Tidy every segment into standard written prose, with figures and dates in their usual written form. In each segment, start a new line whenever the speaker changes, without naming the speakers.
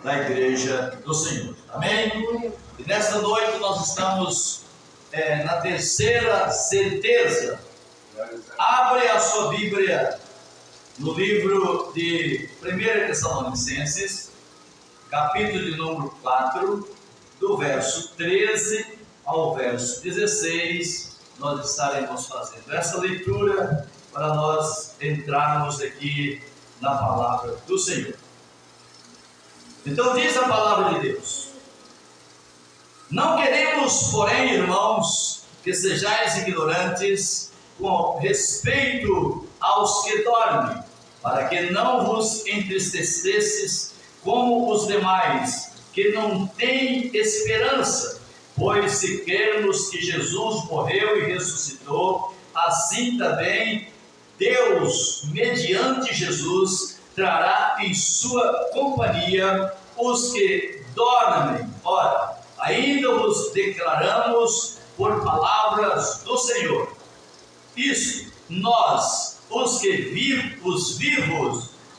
da Igreja do Senhor. Amém? E nesta noite nós estamos na terceira certeza. Abre a sua Bíblia no livro de 1 Tessalonicenses, capítulo de número 4, do verso 13 ao verso 16, nós estaremos fazendo essa leitura para nós entrarmos aqui na palavra do Senhor. Então diz a palavra de Deus: não queremos, porém, irmãos, que sejais ignorantes com respeito aos que dormem, para que não vos entristecesses como os demais, que não têm esperança. Pois se crermos que Jesus morreu e ressuscitou, assim também Deus, mediante Jesus, trará em sua companhia os que dormem. Ora, ainda vos declaramos por palavras do Senhor. Isso, nós, os vivos,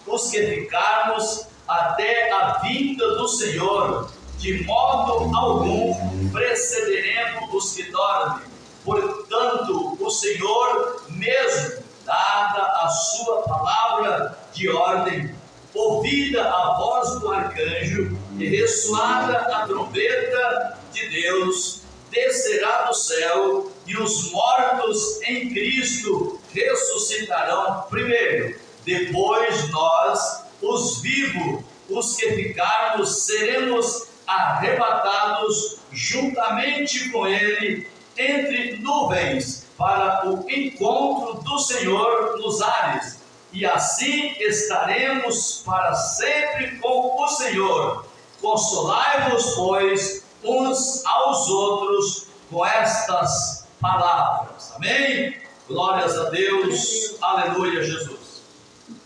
os que ficarmos até a vinda do Senhor, de modo algum precederemos os que dormem. Portanto, o Senhor mesmo, dada a sua palavra de ordem, ouvida a voz do arcanjo e ressoada a trombeta de Deus, descerá do céu, e os mortos em Cristo ressuscitarão primeiro. Depois nós, os vivos, os que ficarmos, seremos arrebatados juntamente com ele entre nuvens para o encontro do Senhor nos ares, e assim estaremos para sempre com o Senhor. Consolai-vos, pois, uns aos outros com estas palavras. Amém? Glórias a Deus. Aleluia, Jesus.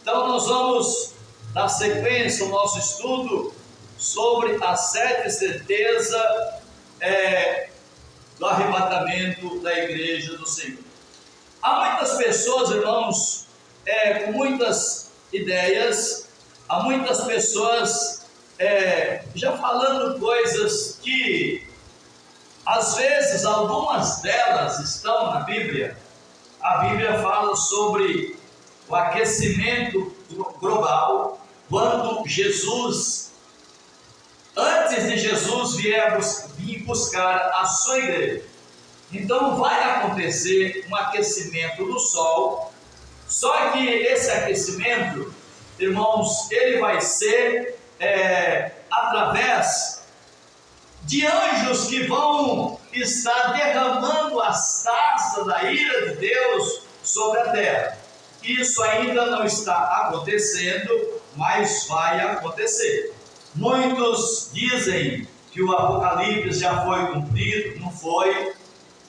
Então nós vamos dar sequência ao nosso estudo sobre a 7ª certeza do arrebatamento da Igreja do Senhor. Há muitas pessoas, irmãos, com muitas ideias, há muitas pessoas já falando coisas que, às vezes, algumas delas estão na Bíblia. A Bíblia fala sobre o aquecimento global, quando Jesus, antes de Jesus vir buscar a sua igreja. Então vai acontecer um aquecimento do sol, só que esse aquecimento, irmãos, ele vai ser através de anjos que vão estar derramando as taças da ira de Deus sobre a terra. Isso ainda não está acontecendo, mas vai acontecer. Muitos dizem que o Apocalipse já foi cumprido, não foi.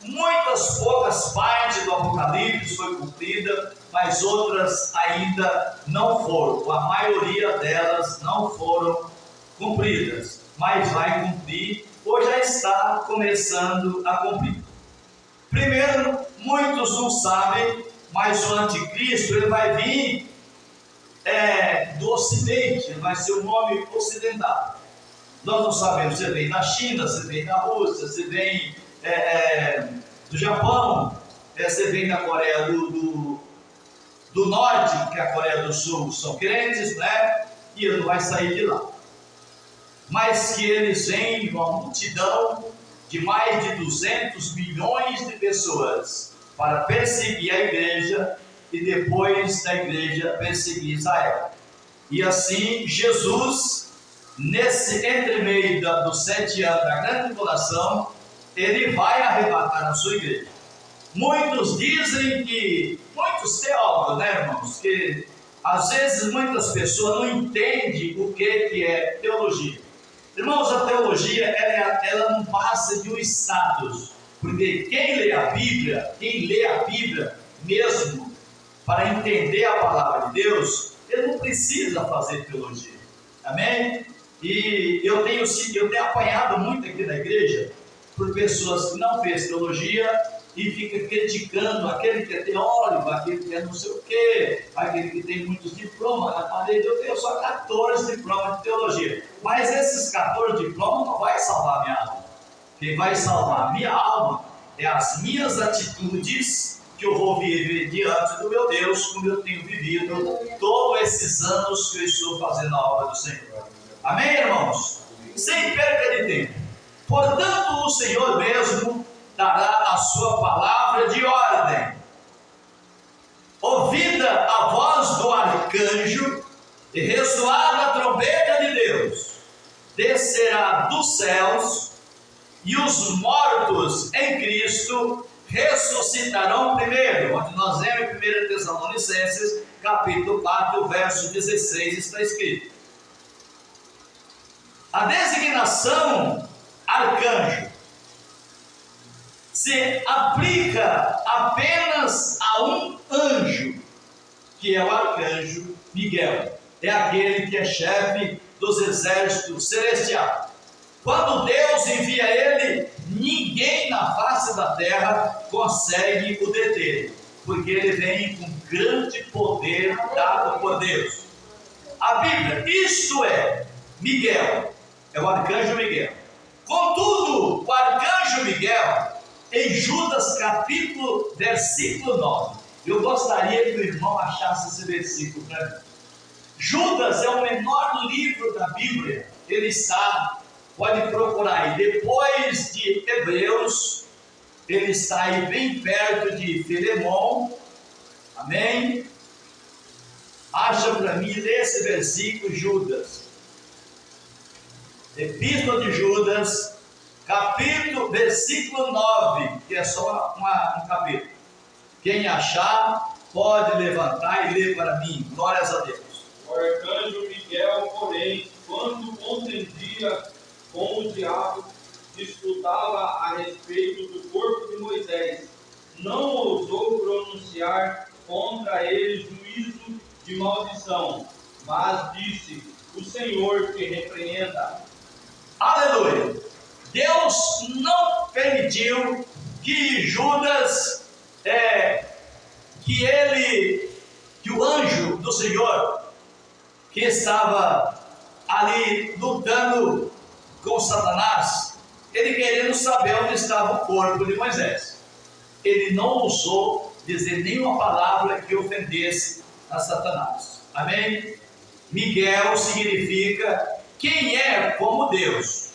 Muitas poucas partes do Apocalipse foi cumprida, mas outras ainda não foram. A maioria delas não foram cumpridas, mas vai cumprir ou já está começando a cumprir. Primeiro, muitos não sabem, mas o anticristo ele vai vir do Ocidente, vai ser o nome ocidental. Nós não sabemos se vem da China, se vem da Rússia, se vem do Japão, se vem da Coreia do Norte, que é a Coreia do Sul, são crentes, né? E ele não vai sair de lá. Mas que eles vêm uma multidão de mais de 200 milhões de pessoas para perseguir a igreja e depois da igreja perseguir Israel. E assim Jesus, nesse entremeio dos 7 anos da grande tribulação, ele vai arrebatar a sua igreja. Muitos dizem que, muitos teólogos, né, irmãos, que às vezes muitas pessoas não entendem o que é teologia. Irmãos, a teologia ela não passa de um status, porque quem lê a Bíblia mesmo, para entender a palavra de Deus, ele não precisa fazer teologia. Amém? E eu tenho apanhado muito aqui na igreja por pessoas que não fez teologia e fica criticando aquele que é teórico, aquele que é não sei o quê, aquele que tem muitos diplomas na parede. Eu tenho só 14 diplomas de teologia, mas esses 14 diplomas não vai salvar a minha alma. Quem vai salvar a minha alma é as minhas atitudes que eu vou viver diante do meu Deus, como eu tenho vivido todos esses anos que eu estou fazendo a obra do Senhor. Amém, irmãos? Sem perda de tempo. Portanto, o Senhor mesmo dará a sua palavra de ordem. Ouvida a voz do arcanjo e ressoada a trombeta de Deus, descerá dos céus, e os mortos em Cristo ressuscitarão primeiro. Onde nós vemos em 1 Tessalonicenses, capítulo 4, verso 16, está escrito. A designação arcanjo se aplica apenas a um anjo, que é o arcanjo Miguel. É aquele que é chefe dos exércitos celestiais. Quando Deus envia ele, ninguém na face da terra consegue o deter, porque ele vem com grande poder dado por Deus. A Bíblia, isto é, Miguel, é o arcanjo Miguel. Contudo, o arcanjo Miguel, em Judas capítulo, versículo 9, eu gostaria que o irmão achasse esse versículo para mim. Judas é o menor livro da Bíblia, ele está, pode procurar aí, depois de Hebreus, ele está aí bem perto de Filemão, amém? Acha para mim esse versículo, Judas, Epístola de Judas, capítulo, versículo 9, que é só um capítulo. Quem achar, pode levantar e ler para mim. Glórias a Deus.
O arcanjo Miguel, porém, quando contendia com o diabo, disputava a respeito do corpo de Moisés, não ousou pronunciar contra ele juízo de maldição, mas disse: o Senhor te repreenda.
Aleluia! Deus não permitiu que Judas, que o anjo do Senhor, que estava ali lutando com Satanás, ele querendo saber onde estava o corpo de Moisés. Ele não ousou dizer nenhuma palavra que ofendesse a Satanás. Amém? Miguel significa quem é como Deus.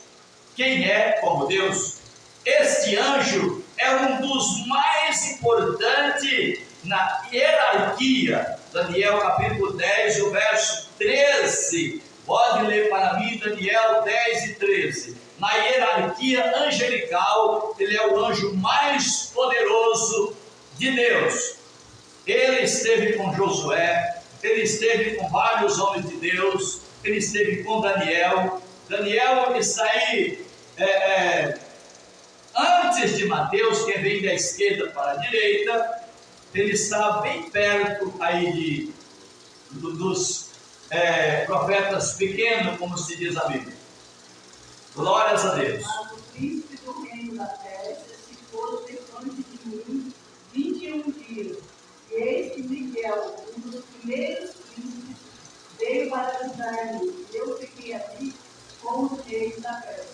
Quem é como Deus? Este anjo é um dos mais importantes na hierarquia. Daniel capítulo 10, o verso 13. Pode ler para mim Daniel 10 e 13. Na hierarquia angelical, ele é o anjo mais poderoso de Deus. Ele esteve com Josué, ele esteve com vários homens de Deus, ele esteve com Daniel. Daniel está aí antes de Mateus, que vem da esquerda para a direita. Ele está bem perto aí dos profetas pequenos, como se diz a Bíblia. Glórias a Deus.
Mas o príncipe do reino da Pérsia se pôs defronte de mim 21 dias. E eis que Miguel, um dos primeiros príncipes, veio para ajudar-me. Eu fiquei ali com os reis da Pérsia.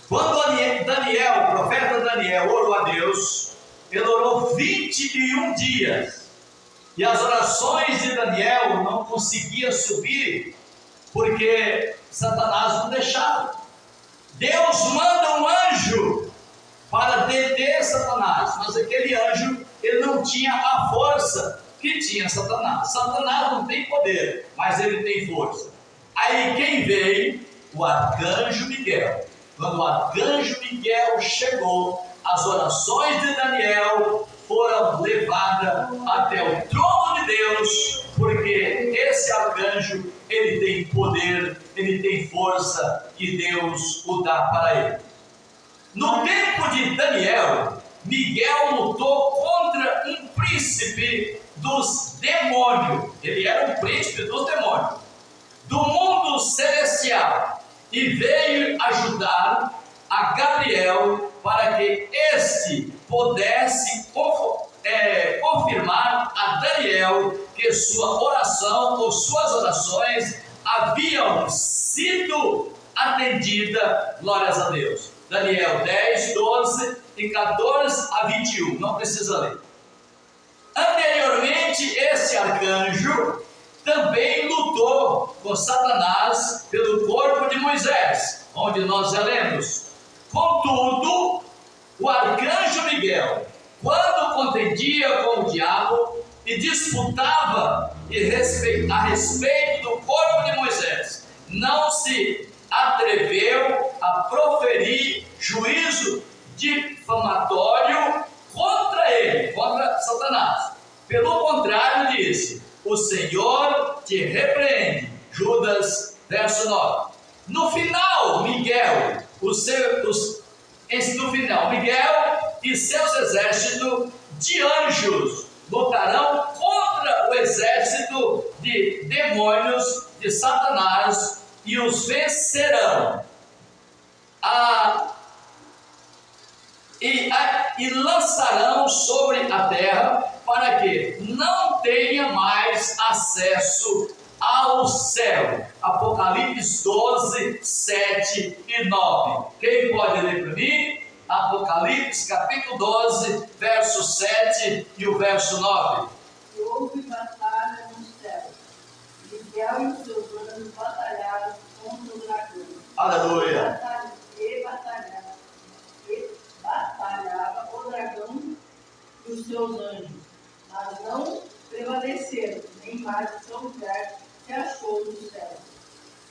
Quando Daniel, o profeta Daniel, orou a Deus, ele orou 21 dias. E as orações de Daniel não conseguiam subir, porque Satanás não deixava. Deus manda um anjo para deter Satanás, mas aquele anjo, ele não tinha a força que tinha Satanás. Satanás não tem poder, mas ele tem força. Aí quem veio? O arcanjo Miguel. Quando o arcanjo Miguel chegou, as orações de Daniel foram levadas até o trono de Deus, porque esse arcanjo, ele tem poder, ele tem força, que Deus o dá para ele. No tempo de Daniel, Miguel lutou contra um príncipe dos demônios. Ele era um príncipe dos demônios, do mundo celestial, e veio ajudar a Gabriel para que este pudesse confirmar a Daniel que sua oração ou suas orações haviam sido atendidas. Glórias a Deus. Daniel 10, 12 e 14 a 21, não precisa ler. Anteriormente, esse arcanjo também lutou com Satanás pelo corpo de Moisés, onde nós já lemos. Contudo, o arcanjo Miguel, quando contendia com o diabo e disputava a respeito do corpo de Moisés, não se atreveu a proferir juízo difamatório contra ele, contra Satanás. Pelo contrário, disse: o Senhor te repreende. Judas, verso 9. No final, Miguel e seus exércitos de anjos lutarão contra o exército de demônios de Satanás e os vencerão. E lançarão sobre a terra para que não tenha mais acesso ao céu. Apocalipse 12, 7 e 9. Quem pode ler para mim? Apocalipse capítulo 12, verso 7 e o verso 9.
E houve batalha no céu. Miguel e os seus anjos batalharam contra o dragão.
Aleluia.
Batalhava o dragão e os seus anjos, mas não prevaleceram, nem mais o seu lugar se achou no céu.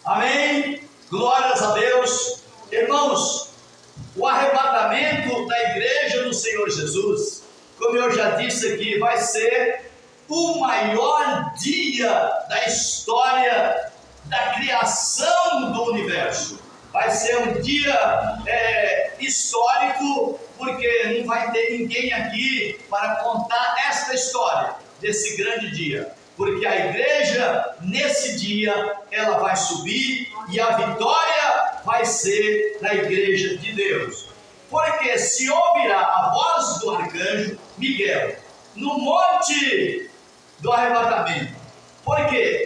Amém. Glórias a Deus. Irmãos, o arrebatamento da igreja do Senhor Jesus, como eu já disse aqui, vai ser o maior dia da história da criação do universo. Vai ser um dia histórico, porque não vai ter ninguém aqui para contar esta história desse grande dia. Porque a igreja, nesse dia, ela vai subir e a vitória vai ser da igreja de Deus. Porque se ouvirá a voz do arcanjo Miguel no monte do arrebatamento. Porque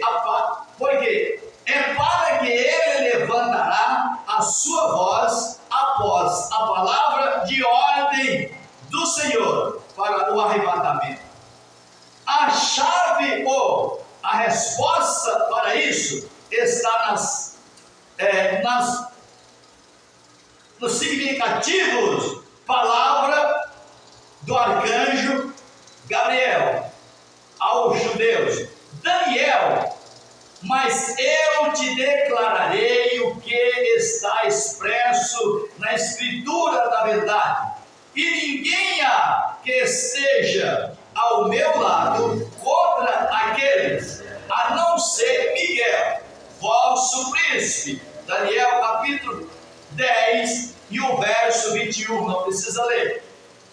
é para que ele levantará a sua voz após a palavra de ordem do Senhor para o arrebatamento. A chave ou a resposta para isso está nos significativos palavra do arcanjo Gabriel aos judeus. Daniel, mas eu te declararei o que está expresso na escritura da verdade, e ninguém há que esteja ao meu lado contra aqueles, a não ser Miguel, vosso príncipe. Daniel capítulo 10 e o verso 21, não precisa ler.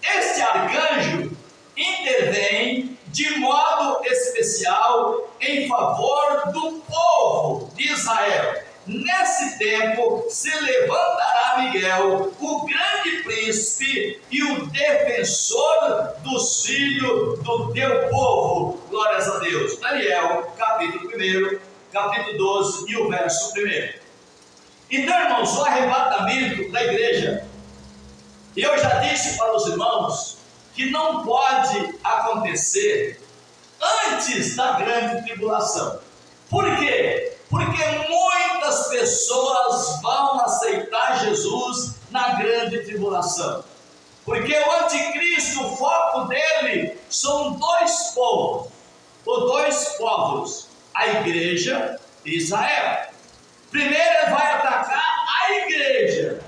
Este arcanjo intervém de modo especial em favor do povo de Israel. Nesse tempo se levantará Miguel, o grande príncipe e o defensor dos filhos do teu povo. Glórias a Deus. Daniel, capítulo 1, capítulo 12 e o verso 1. Então, irmãos, o arrebatamento da igreja, eu já disse para os irmãos que não pode acontecer antes da grande tribulação. Por quê? Porque muitas pessoas vão aceitar Jesus na grande tribulação. Porque o anticristo, o foco dele são dois povos, a igreja e Israel. Primeiro ele vai atacar a igreja,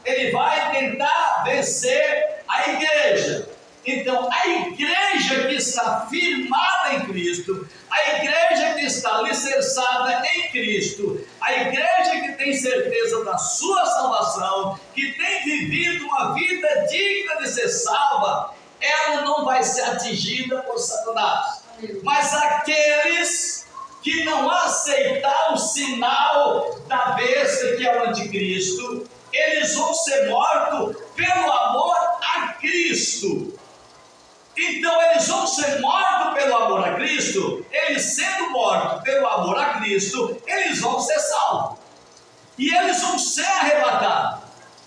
ele vai tentar vencer a igreja. Então, a igreja que está firmada em Cristo, a igreja que está alicerçada em Cristo, a igreja que tem certeza da sua salvação, que tem vivido uma vida digna de ser salva, ela não vai ser atingida por Satanás. Mas aqueles que não aceitar o sinal da besta, que é o anticristo, eles eles vão ser mortos pelo amor a Cristo. Então eles vão ser mortos pelo amor a Cristo. Eles sendo mortos pelo amor a Cristo, eles vão ser salvos. E eles vão ser arrebatados.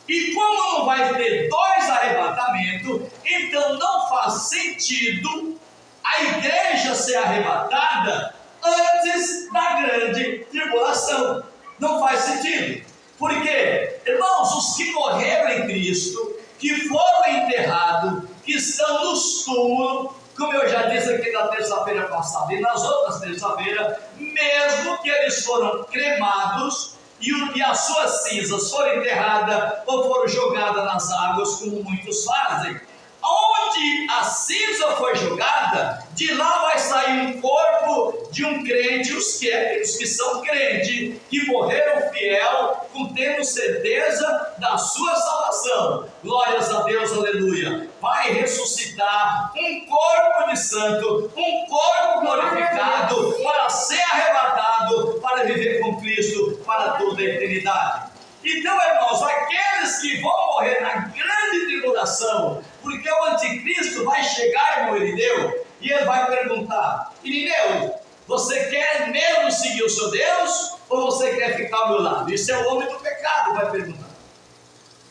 E como não vai ter dois arrebatamentos, então não faz sentido a igreja ser arrebatada antes da grande tribulação. Não faz sentido. Porque, irmãos, os que morreram em Cristo, que foram enterrados, que estão nos túmulos, como eu já disse aqui na terça-feira passada e nas outras terça-feiras, mesmo que eles foram cremados e as suas cinzas foram enterradas ou foram jogadas nas águas, como muitos fazem, onde a cinza foi jogada, de lá vai sair um corpo de um crente, os que são crentes, que morreram fiel, tendo certeza da sua salvação. Glórias a Deus, aleluia. Vai ressuscitar um corpo de santo, um corpo glorificado, para ser arrebatado, para viver com Cristo para toda a eternidade. Então, irmãos, aqueles que vão morrer na grande tribulação, porque o anticristo vai chegar, irmão Irineu, e ele vai perguntar: Irineu, você quer mesmo seguir o seu Deus, ou você quer ficar ao meu lado? Isso é o homem do pecado, vai perguntar.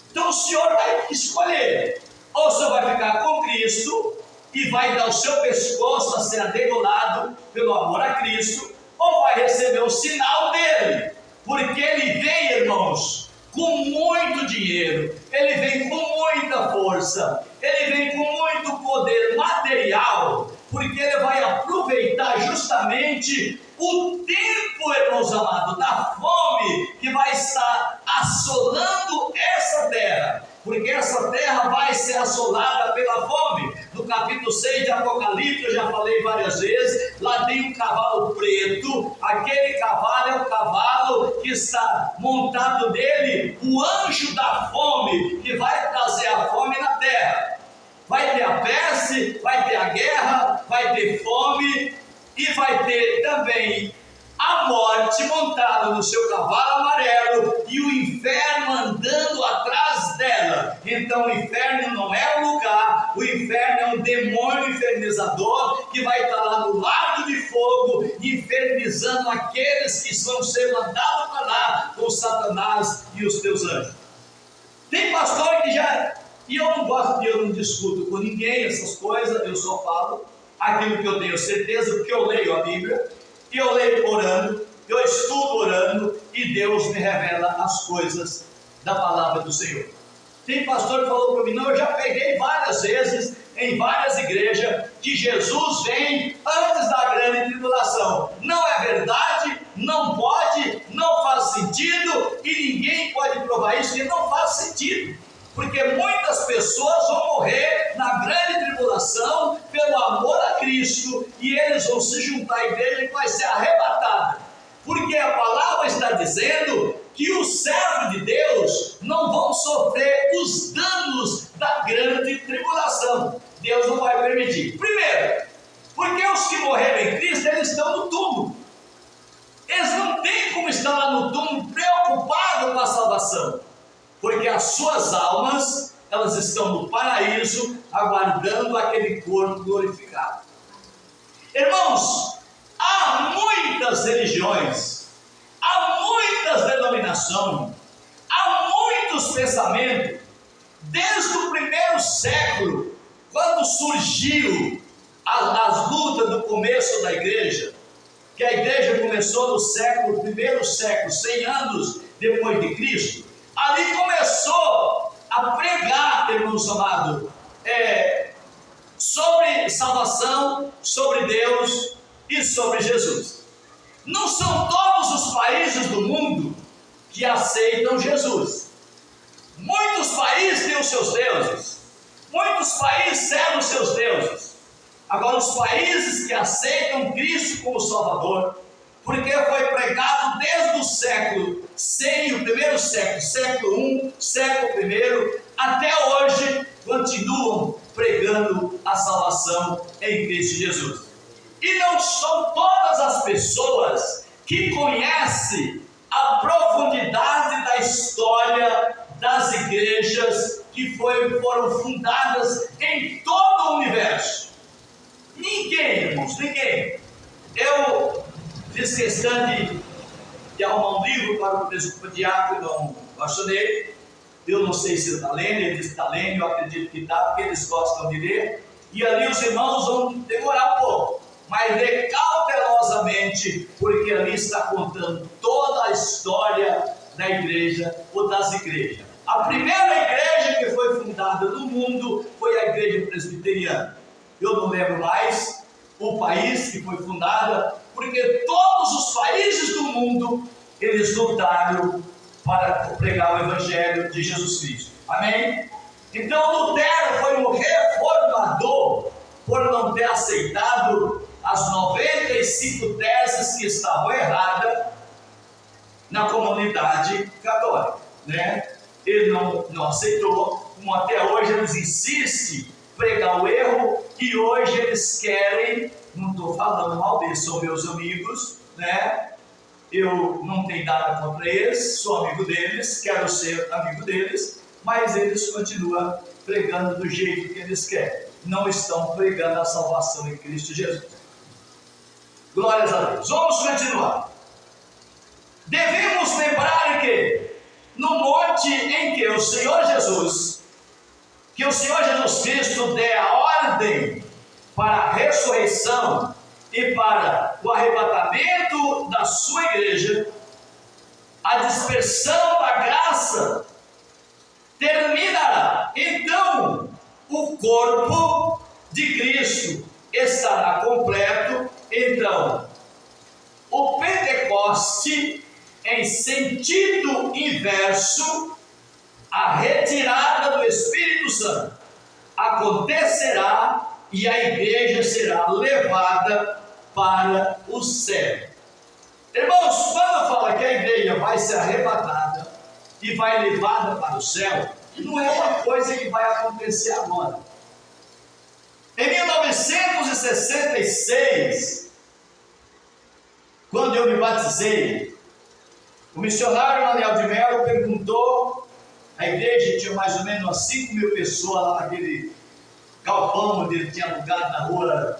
Então o senhor vai escolher: ou o senhor vai ficar com Cristo e vai dar o seu pescoço a ser adegolado pelo amor a Cristo, ou vai receber o sinal dele, porque ele vem, irmãos, com muito dinheiro, ele vem com muita força, ele vem com muito poder material, porque ele vai aproveitar justamente o tempo, irmãos amados, da fome que vai estar assolando essa terra, porque essa terra vai ser assolada pela fome. No capítulo 6 de Apocalipse, eu já falei várias vezes, lá tem um cavalo preto, aquele cavalo é o cavalo que está montado nele o anjo da fome, que vai trazer a fome na terra. Vai ter a peste, vai ter a guerra, vai ter fome, e vai ter também a morte montada no seu cavalo amarelo e o inferno andando atrás dela. Então o inferno não é um lugar, o inferno é um demônio infernizador que vai estar lá no lago de fogo, infernizando aqueles que vão ser mandados para lá com Satanás e os teus anjos. Tem pastor que já... E eu não discuto com ninguém essas coisas, eu só falo aquilo que eu tenho certeza, porque eu leio a Bíblia, e eu leio orando, eu estudo orando, e Deus me revela as coisas da palavra do Senhor. Tem pastor que falou para mim: não, eu já peguei várias vezes, em várias igrejas, que Jesus vem antes da grande tribulação. Não é verdade, não pode, não faz sentido, e ninguém pode provar isso, e não faz sentido. Porque muitas pessoas vão morrer na grande tribulação pelo amor a Cristo, e eles vão se juntar à igreja que vai ser arrebatada. Porque a palavra está dizendo que os servos de Deus não vão sofrer os danos da grande tribulação. Deus não vai permitir. Primeiro, porque os que morreram em Cristo, eles estão no túmulo. Eles não têm como estar lá no túmulo preocupados com a salvação. Porque as suas almas, elas estão no paraíso, aguardando aquele corpo glorificado. Irmãos, há muitas religiões, há muitas denominações, há muitos pensamentos, desde o primeiro século, quando surgiu as lutas do começo da igreja, que a igreja começou no primeiro século, 100 anos depois de Cristo. Ali começou a pregar, irmãos amados, sobre salvação, sobre Deus e sobre Jesus. Não são todos os países do mundo que aceitam Jesus. Muitos países têm os seus deuses, muitos países servem os seus deuses. Agora, os países que aceitam Cristo como Salvador, porque foi pregado desde o século 100, o primeiro século, século I, século I, até hoje, continuam pregando a salvação em Cristo Jesus. E não são todas as pessoas que conhecem a profundidade da história das igrejas que foram fundadas em todo o universo. Ninguém, irmãos, ninguém. Eu fiz questão de arrumar um livro para o presbítero diácono Bachonet. Eu não sei se ele está lendo, ele disse que está lendo, eu acredito que está, porque eles gostam de ler. E ali os irmãos vão demorar um pouco, mas ler cautelosamente, porque ali está contando toda a história da igreja ou das igrejas. A primeira igreja que foi fundada no mundo foi a igreja presbiteriana. Eu não lembro mais o país que foi fundada, porque todos os países do mundo, eles lutaram para pregar o evangelho de Jesus Cristo. Amém? Então Lutero foi um reformador por não ter aceitado as 95 teses que estavam erradas na comunidade católica, né? Ele não aceitou, como até hoje eles insistem em pregar o erro, e hoje eles querem, não estou falando mal deles, são meus amigos, né? Eu não tenho nada contra eles, sou amigo deles, quero ser amigo deles, mas eles continuam pregando do jeito que eles querem, não estão pregando a salvação em Cristo Jesus. Glórias a Deus. Vamos continuar. Devemos lembrar que no monte em que o Senhor Jesus Cristo der a ordem para a ressurreição e para o arrebatamento da sua igreja, a dispersão da graça terminará. Então, o corpo de Cristo estará completo. Então, o Pentecoste, em sentido inverso, a retirada do Espírito Santo acontecerá e a igreja será levada para o céu. Irmãos, quando fala que a igreja vai ser arrebatada e vai levada para o céu, não é uma coisa que vai acontecer agora. Em 1966, quando eu me batizei, o missionário Daniel de Mello perguntou, a igreja tinha mais ou menos umas 5.000 pessoas lá naquele galpão onde ele tinha alugado na rua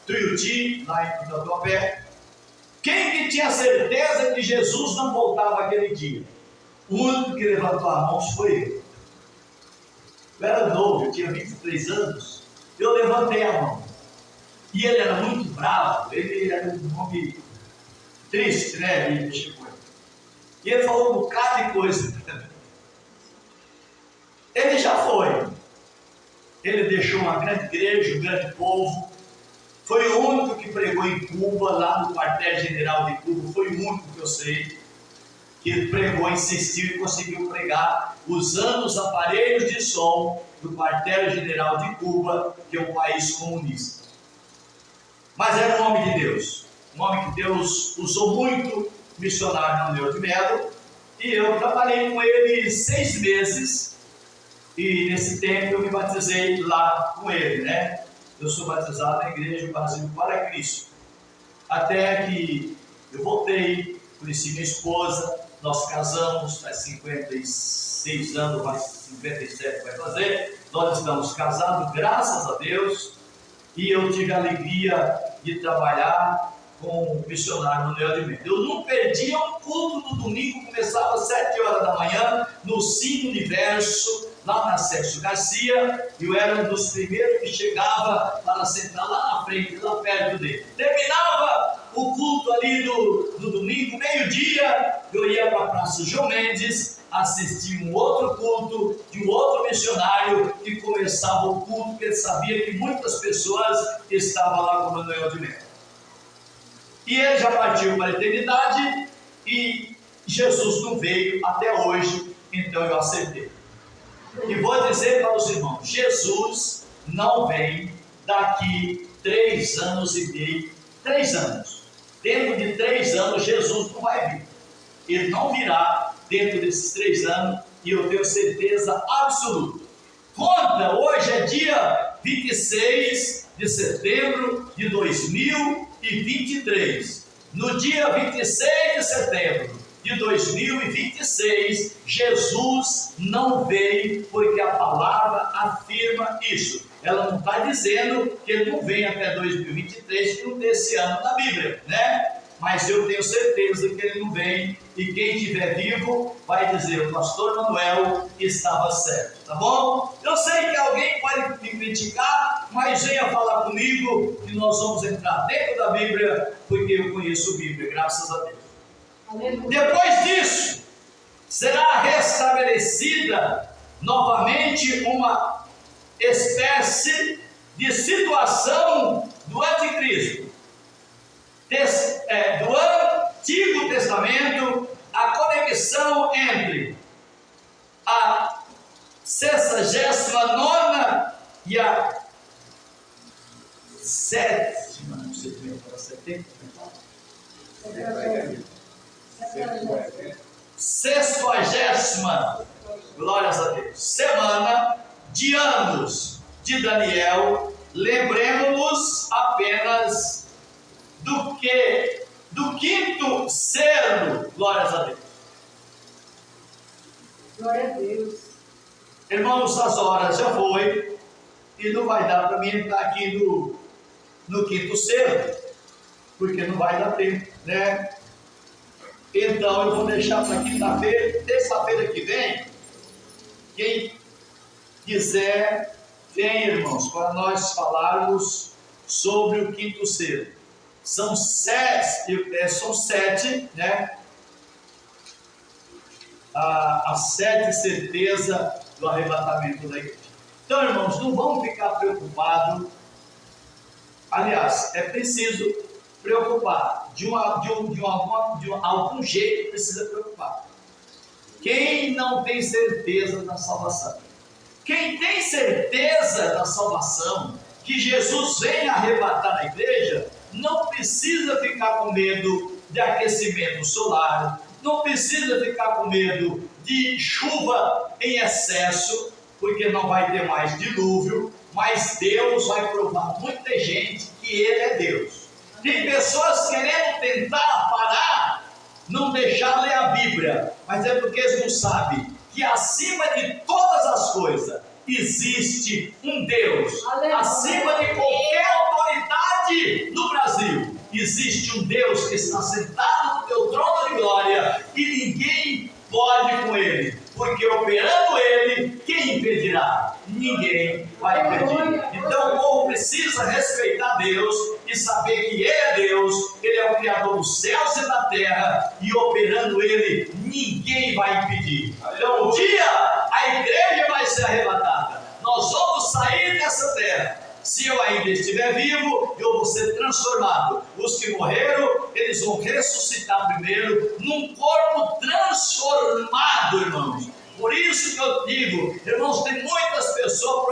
Tuiuti, lá em Tatuapé, quem que tinha certeza que Jesus não voltava aquele dia? O único que levantou a mão foi eu. Eu era novo, eu tinha 23 anos, eu levantei a mão. E ele era muito bravo, ele era um homem triste, né? E ele falou um bocado de coisa. Ele já foi. Ele deixou uma grande igreja, um grande povo. Foi o único que pregou em Cuba, lá no quartel-general de Cuba. Foi o único que eu sei que pregou, insistiu e conseguiu pregar usando os aparelhos de som do quartel-general de Cuba, que é um país comunista. Mas era um homem de Deus, um homem que Deus usou muito, missionário Daniel de Mello, e eu trabalhei com ele 6 meses, e nesse tempo eu me batizei lá com ele, né? Eu sou batizado na Igreja do Brasil para Cristo. Até que eu voltei, conheci minha esposa, nós casamos, faz 56 anos, mais 57 vai fazer, nós estamos casados, graças a Deus, e eu tive a alegria de trabalhar com o missionário Daniel de Mello. Eu não perdia um culto do domingo, começava às 7 horas da manhã, no Cine Universo, lá na Sérgio Garcia, e eu era um dos primeiros que chegava para sentar lá na frente, lá perto dele. Terminava o culto ali do domingo, meio-dia, eu ia para a Praça João Mendes, assistir um outro culto de um outro missionário que começava o culto, porque ele sabia que muitas pessoas estavam lá com o Daniel de Mello. E ele já partiu para a eternidade e Jesus não veio até hoje, então eu aceitei. E vou dizer para os irmãos, Jesus não vem daqui 3 anos e meio, 3 anos. Dentro de 3 anos Jesus não vai vir. Ele não virá dentro desses 3 anos e eu tenho certeza absoluta. Conta, hoje é dia 26 de setembro de 2023. No dia 26 de setembro de 2026, Jesus não veio, porque a palavra afirma isso. Ela não está dizendo que ele não vem até 2023, que não tem esse ano na Bíblia, né? Mas eu tenho certeza que ele não vem, e quem estiver vivo vai dizer: o pastor Manuel estava certo, tá bom? Eu sei que alguém pode me criticar, mas venha falar comigo que nós vamos entrar dentro da Bíblia, porque eu conheço a Bíblia, graças a Deus.
Aleluia.
Depois disso, será restabelecida novamente uma espécie de situação do anticristo. Do Antigo Testamento, a conexão entre a 69ª e a 7ª, não sei como é que fala, 60ª, glórias a Deus, semana de anos de Daniel. Lembremos-nos apenas do quinto selo, glórias a Deus.
Glória a Deus.
Irmãos, as horas já foi, e não vai dar para mim entrar aqui no quinto selo, porque não vai dar tempo, né? Então eu vou deixar para quinta-feira, terça-feira que vem. Quem quiser, vem, irmãos, para nós falarmos sobre o quinto selo. São sete, né? A sete certeza do arrebatamento da igreja. Então, irmãos, não vamos ficar preocupados. Aliás, é preciso preocupar. De algum jeito precisa preocupar. Quem não tem certeza da salvação? Quem tem certeza da salvação, que Jesus vem arrebatar a igreja, não precisa ficar com medo de aquecimento solar, não precisa ficar com medo de chuva em excesso, porque não vai ter mais dilúvio, mas Deus vai provar muita gente que Ele é Deus. Tem pessoas querendo tentar parar, não deixar ler a Bíblia, mas é porque eles não sabem que acima de todas as coisas existe um Deus. Aleluia. Acima de qualquer autoridade no Brasil, existe um Deus que está sentado no teu trono de glória, e ninguém pode com Ele, porque operando Ele, quem impedirá? Ninguém vai impedir. Então o povo precisa respeitar Deus e saber que Ele é Deus, Ele é o Criador dos céus e da terra, e operando Ele, ninguém vai impedir. Então um dia a igreja vai ser arrebatada, nós vamos sair dessa terra. Se eu ainda estiver vivo, eu vou ser transformado. Os que morreram, eles vão ressuscitar primeiro num corpo transformado, irmãos. Por isso que eu digo, irmãos, tem muitas pessoas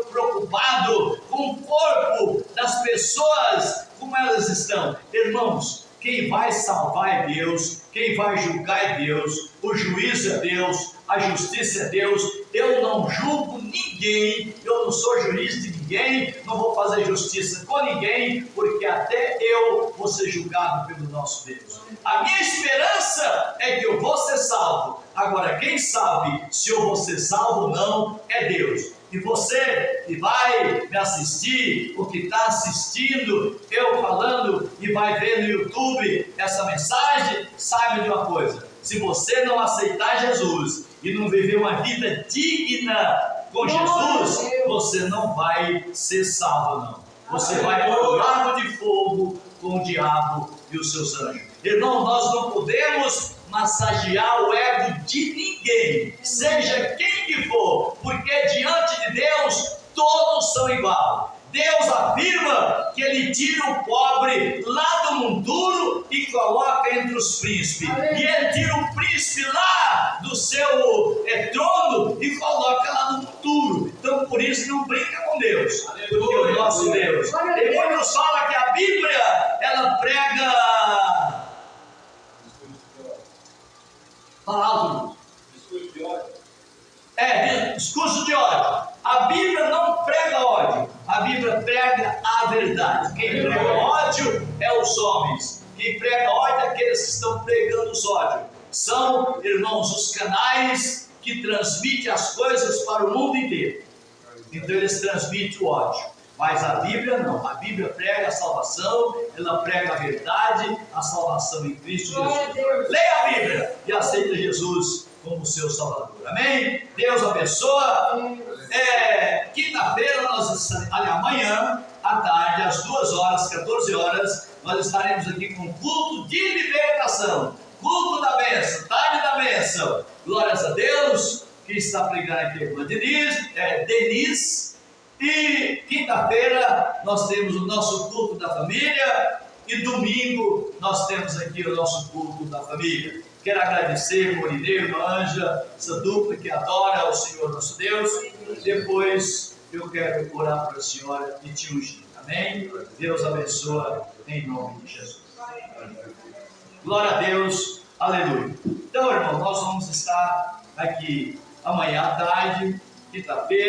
preocupadas com o corpo das pessoas, como elas estão. Irmãos, quem vai salvar é Deus, quem vai julgar é Deus, o juízo é Deus, a justiça é Deus. Eu não julgo ninguém, eu não sou juiz de ninguém, não vou fazer justiça com ninguém, porque até eu vou ser julgado pelo nosso Deus. A minha esperança é que eu vou ser salvo. Agora, quem sabe se eu vou ser salvo ou não é Deus. E você que vai me assistir, ou que está assistindo eu falando e vai ver no YouTube essa mensagem, saiba de uma coisa: se você não aceitar Jesus e não viver uma vida digna com Jesus, você não vai ser salvo, não. Você vai para o lago de fogo com o diabo e os seus anjos. Irmão, nós não podemos massagear o ego de ninguém, seja quem que for, porque diante de Deus todos são iguais. Deus afirma que Ele tira o pobre lá do monturo e coloca entre os príncipes. E Ele tira o príncipe lá do seu trono e coloca lá no monturo. Então por isso não brinca com Deus, porque o nosso Deus. Tem muitos falam que a Bíblia, ela prega... Fala alto.
Discurso de ódio.
Discurso de ódio. A Bíblia não prega ódio, a Bíblia prega a verdade. Quem prega ódio é os homens. que prega ódio e aqueles que estão pregando os ódios. São, irmãos, os canais que transmitem as coisas para o mundo inteiro. Então eles transmitem o ódio. Mas a Bíblia não. A Bíblia prega a salvação, ela prega a verdade, a salvação em Cristo Jesus. Leia a Bíblia e aceita Jesus como seu Salvador. Amém? Deus abençoa. Quinta-feira, amanhã à tarde, às 2 horas, 14 horas, nós estaremos aqui com culto de libertação. Culto da bênção, tarde da bênção. Glórias a Deus. Que está pregando aqui a irmã Denise. E quinta-feira nós temos o nosso culto da família. E domingo nós temos aqui o nosso culto da família. Quero agradecer, Morineiro, irmã Ângela, essa dupla que adora ao Senhor nosso Deus. Depois eu quero orar para a senhora e te ungir. Amém? Deus abençoa em nome de Jesus. Glória a Deus. Aleluia. Então, irmão, nós vamos estar aqui amanhã à tarde, quinta-feira.